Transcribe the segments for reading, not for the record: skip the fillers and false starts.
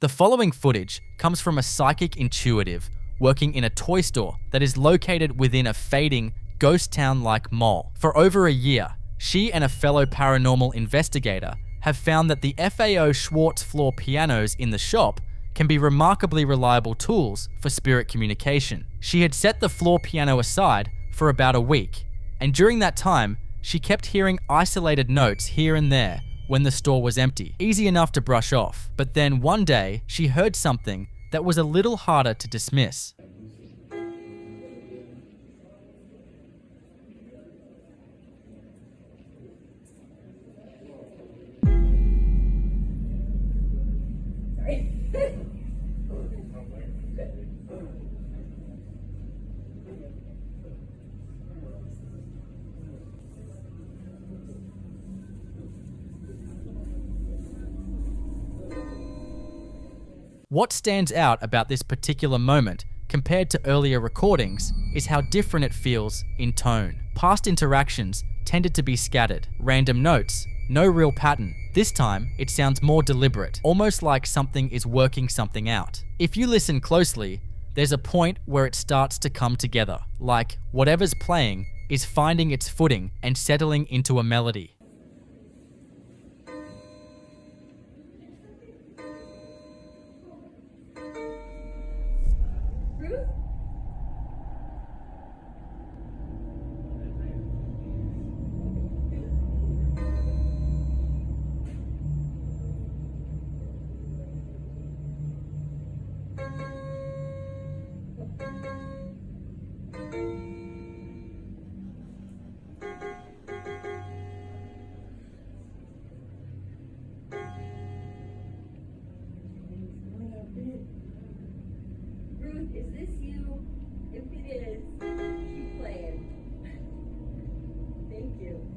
The following footage comes from a psychic intuitive working in a toy store that is located within a fading, ghost town-like mall. For over a year, she and a fellow paranormal investigator have found that the FAO Schwartz floor pianos in the shop can be remarkably reliable tools for spirit communication. She had set the floor piano aside for about a week, and during that time, she kept hearing isolated notes here and there when the store was empty, easy enough to brush off. But then one day, she heard something that was a little harder to dismiss. What stands out about this particular moment compared to earlier recordings is how different it feels in tone. Past interactions tended to be scattered, random notes, no real pattern. This time, it sounds more deliberate, almost like something is working something out. If you listen closely, there's a point where it starts to come together, like whatever's playing is finding its footing and settling into a melody. Is this you? If it is, keep playing. Thank you.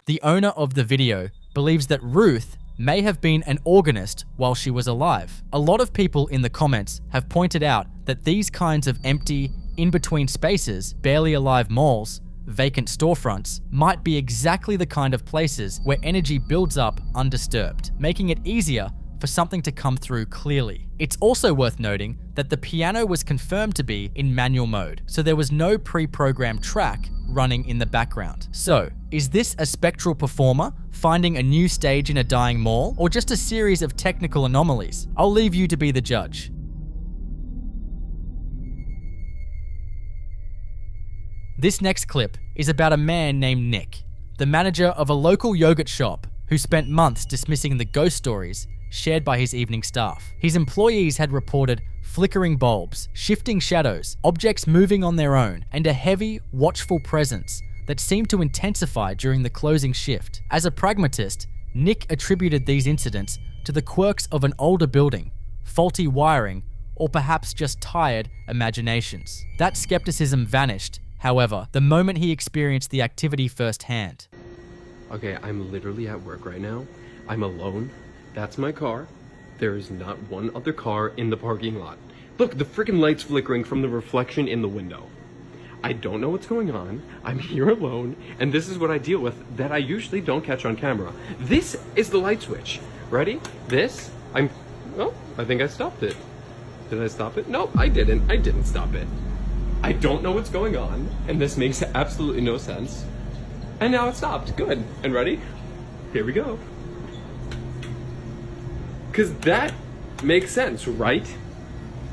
The owner of the video believes that Ruth may have been an organist while she was alive. A lot of people in the comments have pointed out that these kinds of empty, in-between spaces, barely alive malls, vacant storefronts, might be exactly the kind of places where energy builds up undisturbed, making it easier for something to come through clearly. It's also worth noting that the piano was confirmed to be in manual mode, so there was no pre-programmed track running in the background. So, is this a spectral performer finding a new stage in a dying mall, or just a series of technical anomalies? I'll leave you to be the judge. This next clip is about a man named Nick, the manager of a local yogurt shop who spent months dismissing the ghost stories shared by his evening staff. His employees had reported flickering bulbs, shifting shadows, objects moving on their own, and a heavy, watchful presence that seemed to intensify during the closing shift. As a pragmatist, Nick attributed these incidents to the quirks of an older building, faulty wiring, or perhaps just tired imaginations. That skepticism vanished, however, the moment he experienced the activity firsthand. Okay, I'm literally at work right now. I'm alone. That's my car. There is not one other car in the parking lot. Look, the freaking light's flickering from the reflection in the window. I don't know what's going on. I'm here alone, and this is what I deal with that I usually don't catch on camera. This is the light switch. Ready? This? Oh, I think I stopped it. Did I stop it? Nope, I didn't. I didn't stop it. I don't know what's going on, and this makes absolutely no sense. And now it stopped. Good. And ready? Here we go. Because that makes sense, right?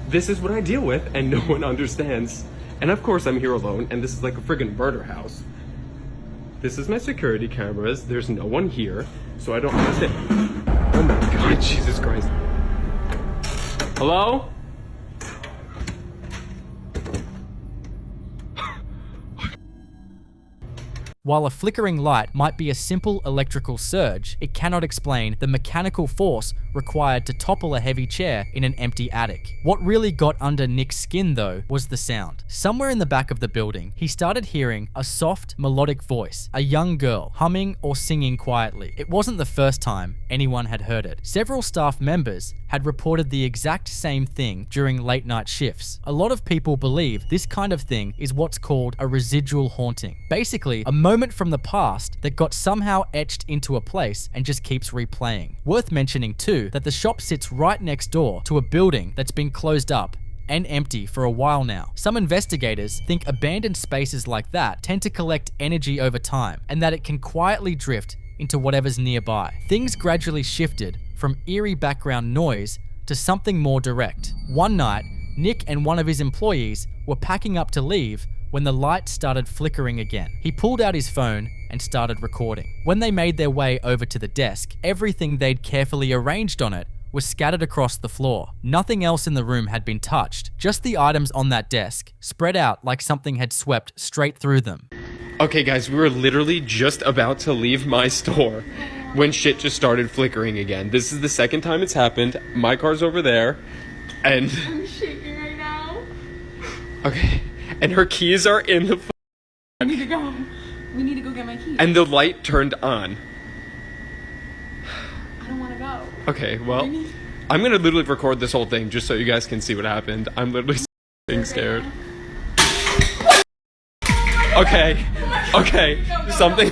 This is what I deal with, and no one understands. And of course I'm here alone, and this is like a friggin' murder house. This is my security cameras. There's no one here, so I don't understand. Oh my God, Jesus Christ. Hello? While a flickering light might be a simple electrical surge, it cannot explain the mechanical force required to topple a heavy chair in an empty attic. What really got under Nick's skin though was the sound. Somewhere in the back of the building, he started hearing a soft, melodic voice, a young girl humming or singing quietly. It wasn't the first time anyone had heard it. Several staff members had reported the exact same thing during late night shifts. A lot of people believe this kind of thing is what's called a residual haunting. Basically, a moment from the past that got somehow etched into a place and just keeps replaying. Worth mentioning too that the shop sits right next door to a building that's been closed up and empty for a while now. Some investigators think abandoned spaces like that tend to collect energy over time and that it can quietly drift into whatever's nearby. Things gradually shifted from eerie background noise to something more direct. One night, Nick and one of his employees were packing up to leave when the light started flickering again. He pulled out his phone and started recording. When they made their way over to the desk, everything they'd carefully arranged on it was scattered across the floor. Nothing else in the room had been touched, just the items on that desk, spread out like something had swept straight through them. Okay guys, we were literally just about to leave my store when shit just started flickering again. This is the second time it's happened. My car's over there, and... I'm shaking right now. Okay, and her keys are in the... I need to go. We need to go get my keys. And the light turned on. I don't want to go. Okay, well, I'm gonna literally record this whole thing just so you guys can see what happened. I'm literally scared. Okay, okay, something...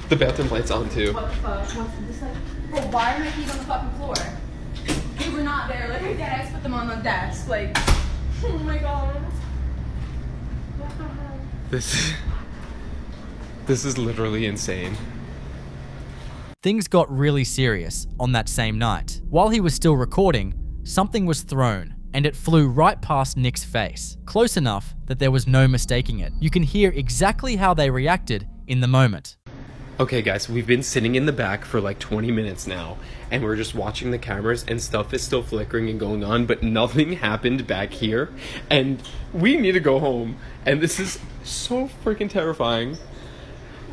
The bathroom light's on too. What the fuck? What's this like? Bro, why are my keys on the fucking floor? They were not there. Like, I did. I just put them on the desk. Like, oh my god. What the hell? This is literally insane. Things got really serious on that same night. While he was still recording, something was thrown and it flew right past Nick's face, close enough that there was no mistaking it. You can hear exactly how they reacted in the moment. Okay guys, we've been sitting in the back for like 20 minutes now, and we're just watching the cameras and stuff is still flickering and going on, but nothing happened back here, and we need to go home, and this is so freaking terrifying.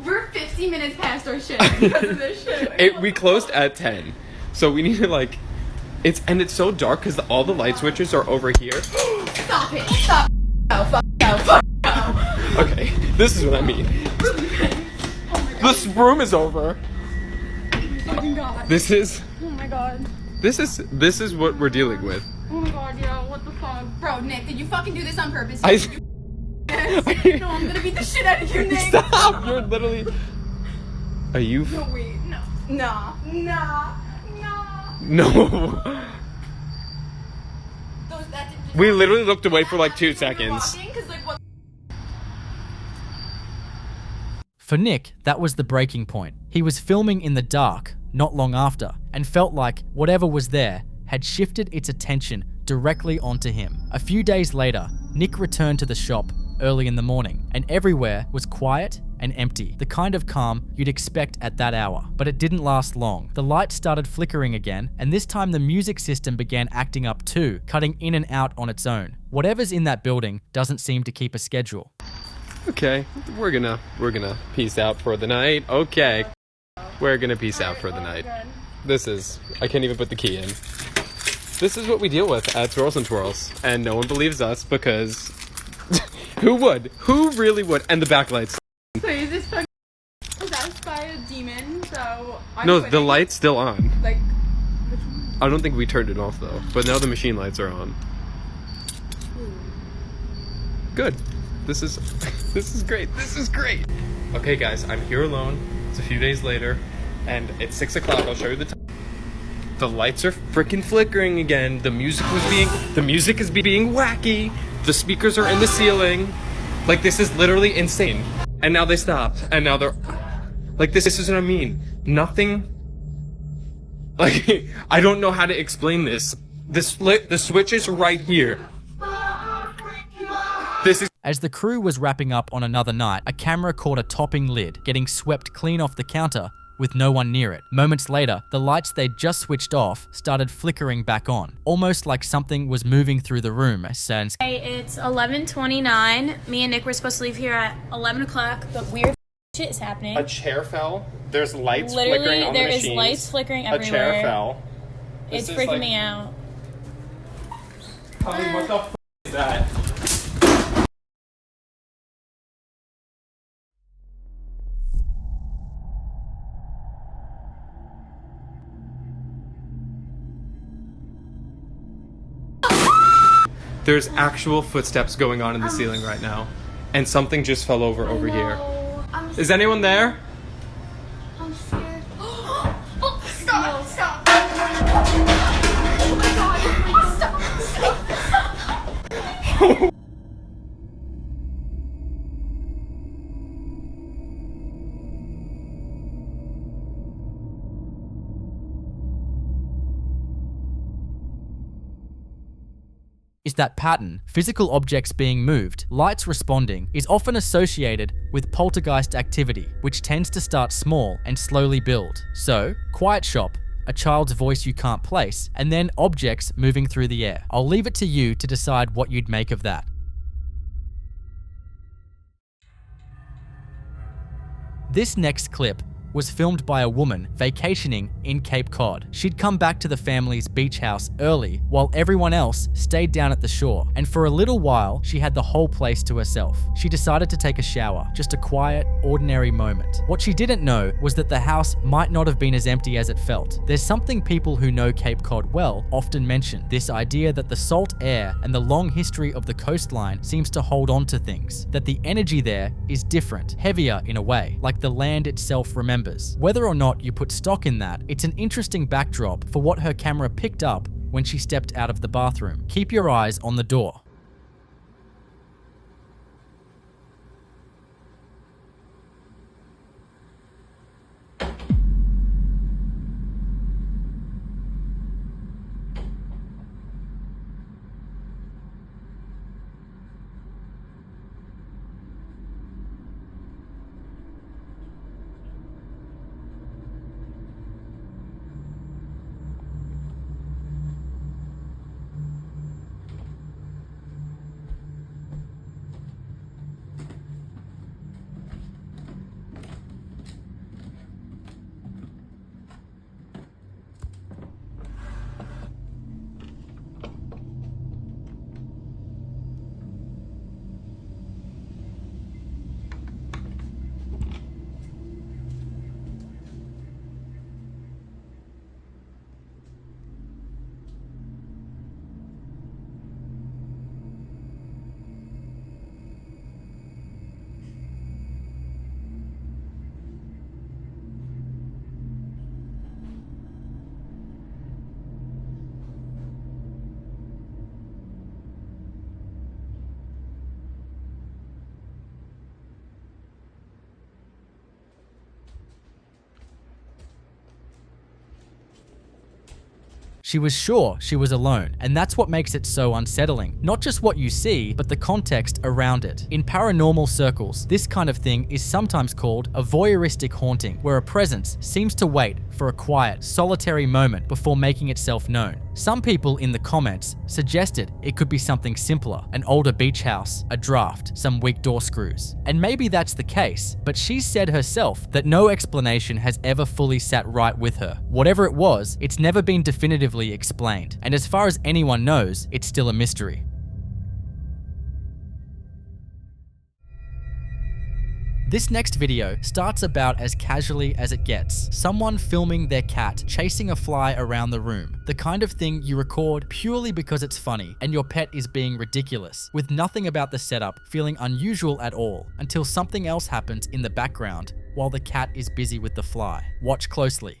We're 50 minutes past our shift because of this shit. We closed at 10, so we need to like, it's so dark because all the light switches are over here. Stop it. Stop. No, fuck no, fuck no. Okay, this is what I mean. This room is over. Oh my fucking god. This is Oh my god. this is what we're dealing with. Oh my god, yo, what the fuck? Bro, Nick, did you fucking do this on purpose? I No, I'm gonna beat the shit out of you, Nick. Stop! You're literally. Are you? No, wait, no. Nah. No. That didn't just We literally looked away for like 2 seconds. walking, 'cause, like, what? For Nick, that was the breaking point. He was filming in the dark not long after and felt like whatever was there had shifted its attention directly onto him. A few days later, Nick returned to the shop early in the morning and everywhere was quiet and empty, the kind of calm you'd expect at that hour. But it didn't last long. The light started flickering again, and this time the music system began acting up too, cutting in and out on its own. Whatever's in that building doesn't seem to keep a schedule. Okay, we're gonna peace out for the night. Okay, we're gonna peace out for the night. This is, I can't even put the key in. This is what we deal with at Swirls and Twirls, and no one believes us because who would? Who really would? And the backlights. So is this fucking possessed by a demon? So I'm No, quitting. the light's still on. Like, I don't think we turned it off though, but now the machine lights are on. Good. This is great. This is great. Okay guys, I'm here alone. It's a few days later and it's 6 o'clock. I'll show you the time. The lights are freaking flickering again. The music is being wacky. The speakers are in the ceiling. Like, this is literally insane. And now they stopped. And now they're like, this is what I mean. Nothing. Like, I don't know how to explain this. The switch is right here. This is. As the crew was wrapping up on another night, a camera caught a topping lid getting swept clean off the counter with no one near it. Moments later, the lights they'd just switched off started flickering back on, almost like something was moving through the room. Hey, it's 11:29. Me and Nick were supposed to leave here at 11 o'clock, but weird shit is happening. A chair fell. There's lights flickering on the machines. There is lights flickering everywhere. A chair fell. It's freaking me out. Tommy, what the f*** is that? There's actual footsteps going on in the ceiling right now. And something just fell over here. Is anyone there? I'm scared. Oh, stop! Stop! Oh my god! Stop! Stop! Is that pattern, physical objects being moved, lights responding, is often associated with poltergeist activity, which tends to start small and slowly build. So, quiet shop, a child's voice you can't place, and then objects moving through the air. I'll leave it to you to decide what you'd make of that. This next clip was filmed by a woman vacationing in Cape Cod. She'd come back to the family's beach house early while everyone else stayed down at the shore, and for a little while she had the whole place to herself. She decided to take a shower, just a quiet, ordinary moment. What she didn't know was that the house might not have been as empty as it felt. There's something people who know Cape Cod well often mention, this idea that the salt air and the long history of the coastline seems to hold on to things, that the energy there is different, heavier in a way, like the land itself remembers. Whether or not you put stock in that, it's an interesting backdrop for what her camera picked up when she stepped out of the bathroom. Keep your eyes on the door. She was sure she was alone, and that's what makes it so unsettling. Not just what you see, but the context around it. In paranormal circles, this kind of thing is sometimes called a voyeuristic haunting, where a presence seems to wait for a quiet, solitary moment before making itself known. Some people in the comments suggested it could be something simpler, an older beach house, a draft, some weak door screws. And maybe that's the case, but she said herself that no explanation has ever fully sat right with her. Whatever it was, it's never been definitively explained, and as far as anyone knows, it's still a mystery. This next video starts about as casually as it gets. Someone filming their cat chasing a fly around the room. The kind of thing you record purely because it's funny and your pet is being ridiculous, with nothing about the setup feeling unusual at all, until something else happens in the background while the cat is busy with the fly. Watch closely.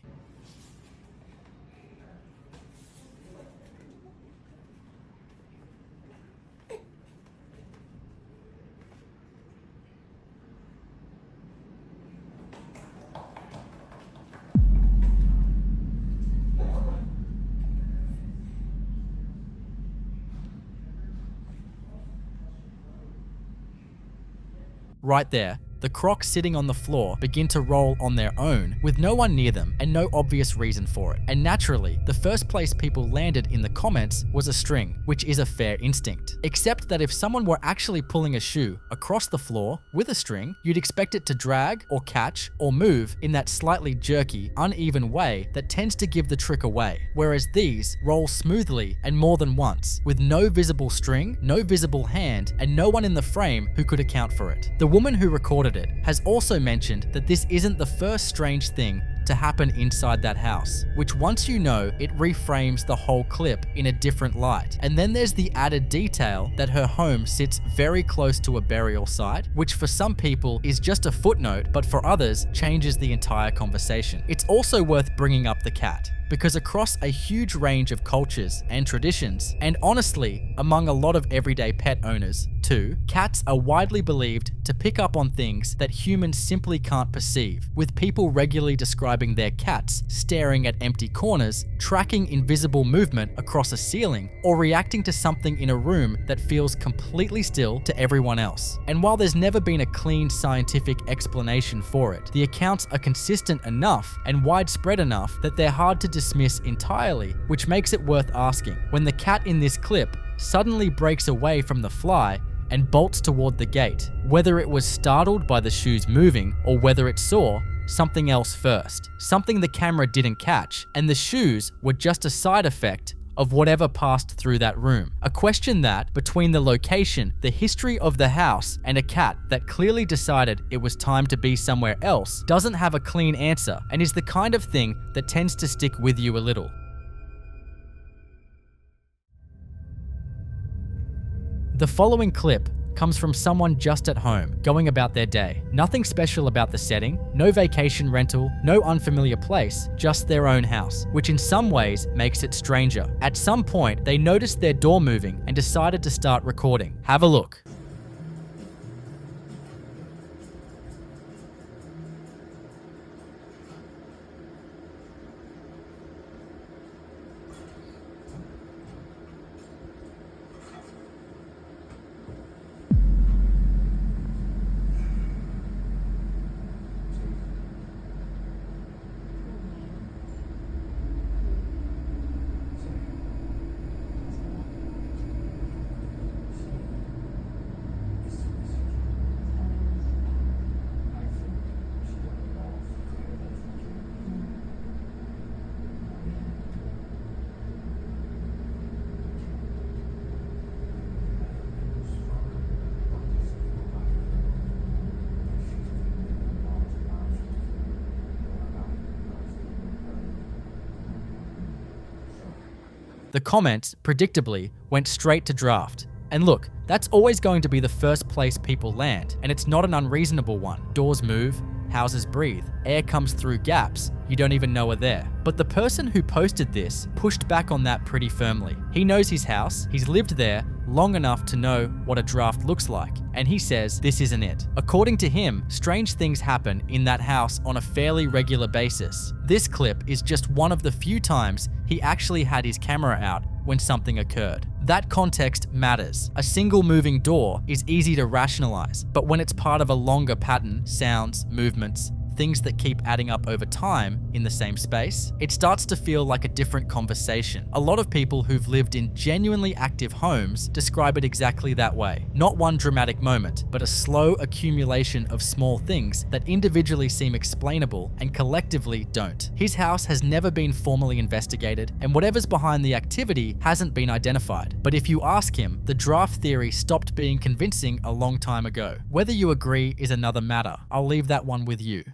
Right there, the crocs sitting on the floor begin to roll on their own with no one near them and no obvious reason for it. And naturally, the first place people landed in the comments was a string, which is a fair instinct. Except that if someone were actually pulling a shoe across the floor with a string, you'd expect it to drag or catch or move in that slightly jerky, uneven way that tends to give the trick away. Whereas these roll smoothly and more than once, with no visible string, no visible hand, and no one in the frame who could account for it. The woman who recorded it has also mentioned that this isn't the first strange thing to happen inside that house, which once you know, it reframes the whole clip in a different light. And then there's the added detail that her home sits very close to a burial site, which for some people is just a footnote, but for others changes the entire conversation. It's also worth bringing up the cat, because across a huge range of cultures and traditions, and honestly, among a lot of everyday pet owners too, cats are widely believed to pick up on things that humans simply can't perceive, with people regularly describing their cats staring at empty corners, tracking invisible movement across a ceiling, or reacting to something in a room that feels completely still to everyone else. And while there's never been a clean scientific explanation for it, the accounts are consistent enough and widespread enough that they're hard to dismiss entirely, which makes it worth asking. When the cat in this clip suddenly breaks away from the fly and bolts toward the gate, whether it was startled by the shoes moving or whether it saw something else first, something the camera didn't catch, and the shoes were just a side effect of whatever passed through that room. A question that, between the location, the history of the house, and a cat that clearly decided it was time to be somewhere else, doesn't have a clean answer and is the kind of thing that tends to stick with you a little. The following clip comes from someone just at home, going about their day. Nothing special about the setting, no vacation rental, no unfamiliar place, just their own house, which in some ways makes it stranger. At some point, they noticed their door moving and decided to start recording. Have a look. The comments, predictably, went straight to draft. And look, that's always going to be the first place people land, and it's not an unreasonable one. Doors move, houses breathe, air comes through gaps you don't even know are there. But the person who posted this pushed back on that pretty firmly. He knows his house, he's lived there long enough to know what a draft looks like, and he says this isn't it. According to him, strange things happen in that house on a fairly regular basis. This clip is just one of the few times he actually had his camera out when something occurred. That context matters. A single moving door is easy to rationalize, but when it's part of a longer pattern, sounds, movements, things that keep adding up over time in the same space, it starts to feel like a different conversation. A lot of people who've lived in genuinely active homes describe it exactly that way. Not one dramatic moment, but a slow accumulation of small things that individually seem explainable and collectively don't. His house has never been formally investigated, and whatever's behind the activity hasn't been identified. But if you ask him, the draft theory stopped being convincing a long time ago. Whether you agree is another matter. I'll leave that one with you.